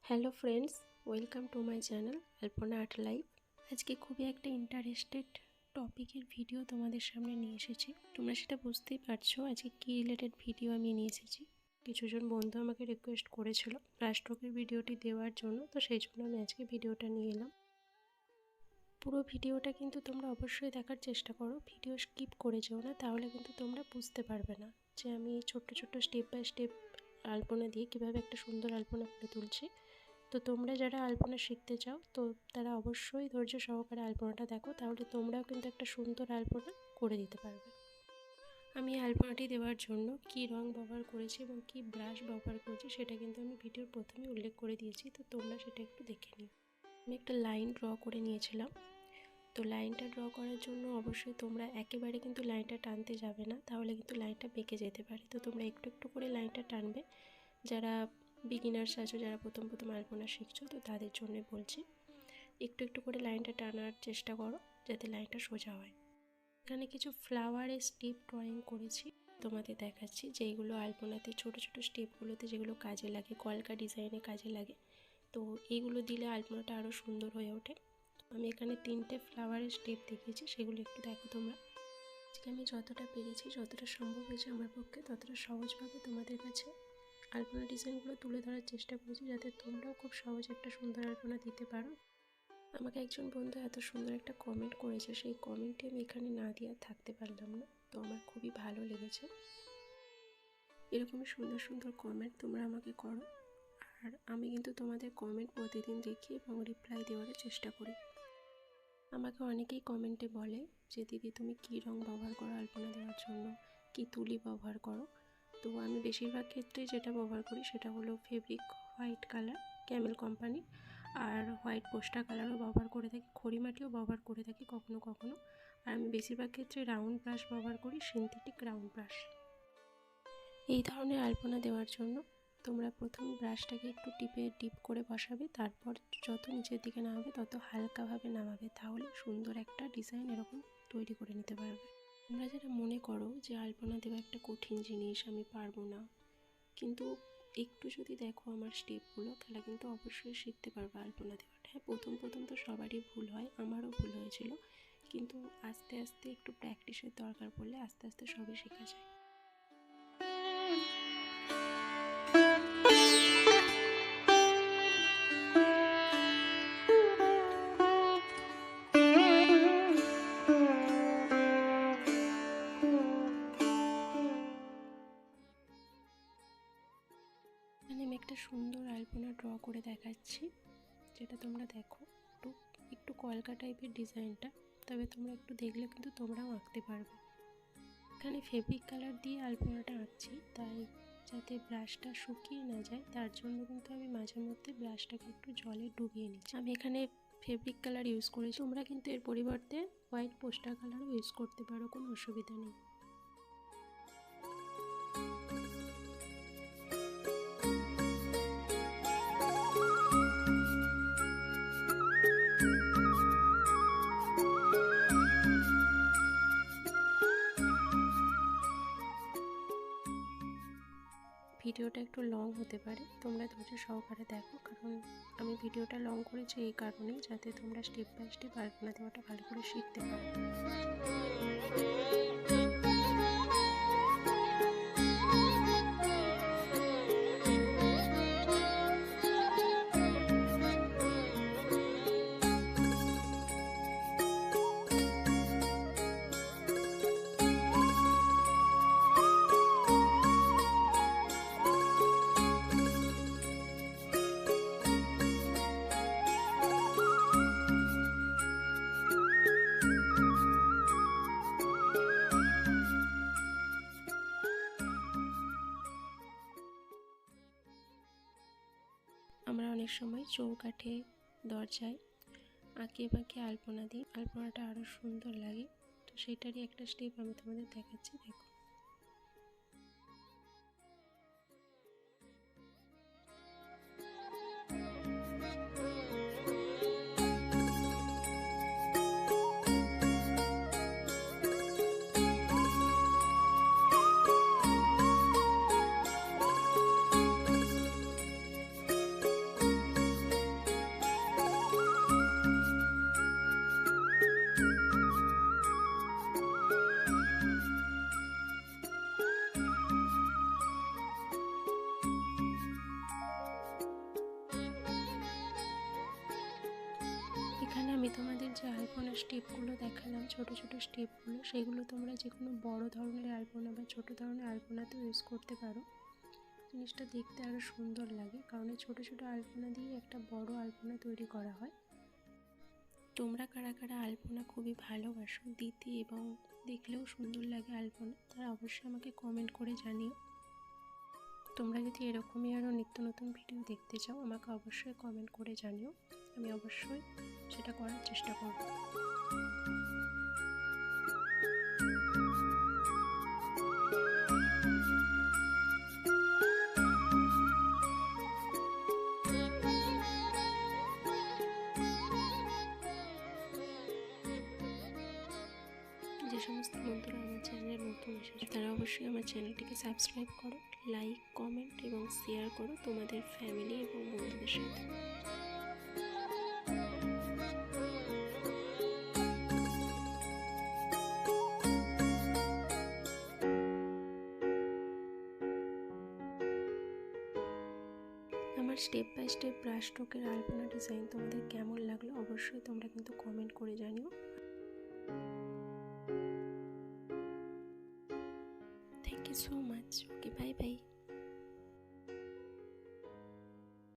Hello friends, welcome to my channel Alpana art life. আজকে খুবই একটা ইন্টারেস্টেড টপিকের ভিডিও তোমাদের সামনে নিয়ে এসেছি। তোমরা সেটা বুঝতেই পারছো আজকে কী রিলেটেড ভিডিও আমি নিয়ে এসেছি। কিছুজন বন্ধু আমাকে রিকোয়েস্ট করেছিল রাষ্ট্রকের ভিডিওটি দেওয়ার জন্য, তো সেই জন্য আমি আজকে ভিডিওটা নিয়ে এলাম। পুরো ভিডিওটা কিন্তু তোমরা অবশ্যই দেখার চেষ্টা করো, ভিডিও স্কিপ করে যেও না, তাহলে কিন্তু তোমরা বুঝতে পারবে না যে আমি ছোট্ট ছোট্ট স্টেপ বাই স্টেপ আলপনা দিয়ে কীভাবে একটা সুন্দর আলপনা করে তুলছি। তো তোমরা যারা আলপনা শিখতে চাও তো তারা অবশ্যই ধৈর্য সহকারে আলপনাটা দেখো, তাহলে তোমরাও কিন্তু একটা সুন্দর আলপনা করে দিতে পারবে। আমি আলপনাটি দেওয়ার জন্য কী রং ব্যবহার করেছি এবং কী ব্রাশ ব্যবহার করেছি সেটা কিন্তু আমি ভিডিওর প্রথমে উল্লেখ করে দিয়েছি, তো তোমরা সেটা একটু দেখে নিও। আমি একটা লাইন ড্র করে নিয়েছিলাম। তো লাইনটা ড্র করার জন্য অবশ্যই তোমরা একেবারে কিন্তু লাইনটা টানতে যাবে না, তাহলে কিন্তু লাইনটা বেঁকে যেতে পারে। তো তোমরা একটু একটু করে লাইনটা টানবে। যারা বিগিনার্স আছো, যারা প্রথম আলপনা শিখছো, তো তাদের জন্য বলছি একটু একটু করে লাইনটা টানার চেষ্টা করো যাতে লাইনটা সোজা হয়। এখানে কিছু ফ্লাওয়ারের স্টেপ ড্রয়িং করেছি, তোমাদের দেখাচ্ছি যেইগুলো আলপনাতে ছোটো ছোটো স্টেপগুলোতে যেগুলো কাজে লাগে, কলকা ডিজাইনে কাজে লাগে। তো এইগুলো দিলে আলপনাটা আরও সুন্দর হয়ে ওঠে। আমি এখানে 3টে ফ্লাওয়ারের স্টেপ দেখিয়েছি, সেগুলো একটু দেখো তোমরা। আজকে আমি যতটা পেরেছি, যতটা সম্ভব হয়েছে আমার পক্ষে, ততটা সহজভাবে তোমাদের কাছে আলপনা ডিজাইনগুলো তুলে ধরার চেষ্টা করেছি, যাতে তোমরাও খুব সহজে একটা সুন্দর আলপনা দিতে পারো। আমাকে একজন বন্ধু এত সুন্দর একটা কমেন্ট করেছে, সেই কমেন্টে আমি এখানে না দিয়ে থাকতে পারলাম না, তো আমার খুবই ভালো লেগেছে। এরকমই সুন্দর সুন্দর কমেন্ট তোমরা আমাকে করো, আর আমি কিন্তু তোমাদের কমেন্ট প্রতিদিন দেখি এবং রিপ্লাই দেওয়ার চেষ্টা করি। আমাকে অনেকেই কমেন্টে বলে যে দিদি তুমি কী রং ব্যবহার করো আলপনা দেওয়ার জন্য, কী তুলি ব্যবহার করো। তো আমি বেশিরভাগ ক্ষেত্রে যেটা ব্যবহার করি সেটা হলো fabric white colour, Camel company, আর হোয়াইট পোস্টার কালারও ব্যবহার করে থাকি, খড়িমাটিও ব্যবহার করে থাকি কখনো কখনো। আর আমি বেশিরভাগ ক্ষেত্রে রাউন্ড ব্রাশ ব্যবহার করি, সিনথেটিক রাউন্ড ব্রাশ। এই ধরনের আলপনা দেওয়ার জন্য তোমরা প্রথম ব্রাশটাকে একটু ডিপ করে বসাবে, তারপর যত নিচের দিকে নামাবে তত হালকাভাবে নামাবে, তাহলে সুন্দর একটা ডিজাইন এরকম তৈরি করে নিতে পারবে। তোমরা যারা মনে করো যে আলপনা দেওয়া একটা কঠিন জিনিস, আমি পারবো না, কিন্তু একটু যদি দেখো আমার স্টেপগুলো, তাহলে কিন্তু অবশ্যই শিখতে পারবে আলপনা দেওয়াটা। হ্যাঁ, প্রথম তো সবারই ভুল হয়, আমারও ভুল হয়েছিল, কিন্তু আস্তে আস্তে একটু প্র্যাকটিসের দরকার পড়লে আস্তে আস্তে সবই শেখা যায়। আমি একটা সুন্দর আলপনা ড্র করে দেখাচ্ছি, যেটা তোমরা দেখো একটু কলকা টাইপের ডিজাইনটা, তবে তোমরা একটু দেখলে কিন্তু তোমরাও আঁকতে পারবে। এখানে ফেব্রিক কালার দিয়ে আলপনাটা আঁকছি, তাই যাতে ব্রাশটা শুকিয়ে না যায় তার জন্য কিন্তু আমি মাঝে মধ্যে ব্রাশটাকে একটু জলে ডুবিয়ে নিচ্ছি। আমি এখানে ফেব্রিক কালার ইউজ করেছি, তোমরা কিন্তু এর পরিবর্তে হোয়াইট পোস্টার কালারও ইউজ করতে পারো, কোনো অসুবিধা নেই। ভিডিওটা একটু লং হতে পারে, তোমরা ধৈর্য সহকারে দেখো, কারণ আমি ভিডিওটা লং করেছি এই কারণেই যাতে তোমরা স্টেপ বাই স্টেপ আলপনা দেওয়াটা ভালো করে শিখতে পারো। আমরা অনেক সময় চৌকাঠে, দরজায় আঁকে বাঁকে আলপনা দিই, আলপনাটা আরও সুন্দর লাগে। তো সেটারই একটা স্টেপ আমি তোমাদের দেখাচ্ছি, দেখো। এখানে আমি তোমাদের যে আলপনার স্টেপগুলো দেখালাম, ছোট ছোট স্টেপগুলো, সেগুলো তোমরা যে কোনো বড় ধরনের আলপনা বা ছোট ধরনের আলপনাতেও ইউজ করতে পারো। জিনিসটা দেখতে আরও সুন্দর লাগে, কারণ এই ছোটো ছোটো আলপনা দিয়ে একটা বড় আলপনা তৈরি করা হয়। তোমরা কারা কারা আলপনা খুবই ভালোবাসো দিতে এবং দেখলেও সুন্দর লাগে আলপনা, তারা অবশ্যই আমাকে কমেন্ট করে জানিও। তোমরা যদি এরকমই আরও নিত্য নতুন ভিডিও দেখতে চাও আমাকে অবশ্যই কমেন্ট করে জানিও, আমি অবশ্যই সেটা করার চেষ্টা করব। যে সমস্ত বন্ধুরা আমার চ্যানেলে নতুন এসেছে তারা অবশ্যই আমার চ্যানেলটিকে সাবস্ক্রাইব করো, লাইক, কমেন্ট এবং শেয়ার করো তোমাদের ফ্যামিলি এবং বন্ধুদের সাথে। আমার স্টেপ বাই স্টেপ ব্রাশ স্ট্রোকের আলপনা ডিজাইন তোমাদের কেমন লাগলো অবশ্যই তোমরা কিন্তু কমেন্ট করে জানিও। Thank you so much. Okay, bye bye.